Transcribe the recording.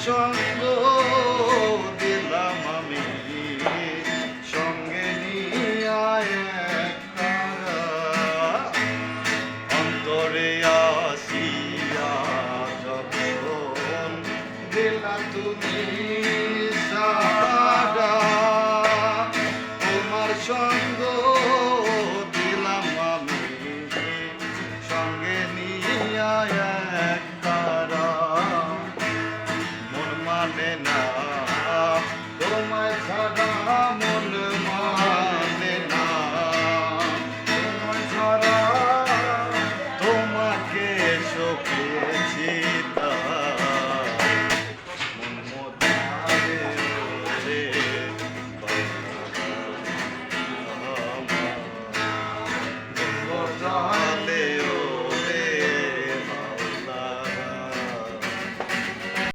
সঙ্গ দিলাম আমি সঙ্গে নিয়া একতারা অন্তরে আসিয়া যখন দিলা তুমি সারা তোমার সঙ্গ দিলাম আমি সঙ্গে নিয়া একতারা মন মানে না তোমায় ছাড়া মন মানে না তোমায় ছাড়া তোমাকে সপেছি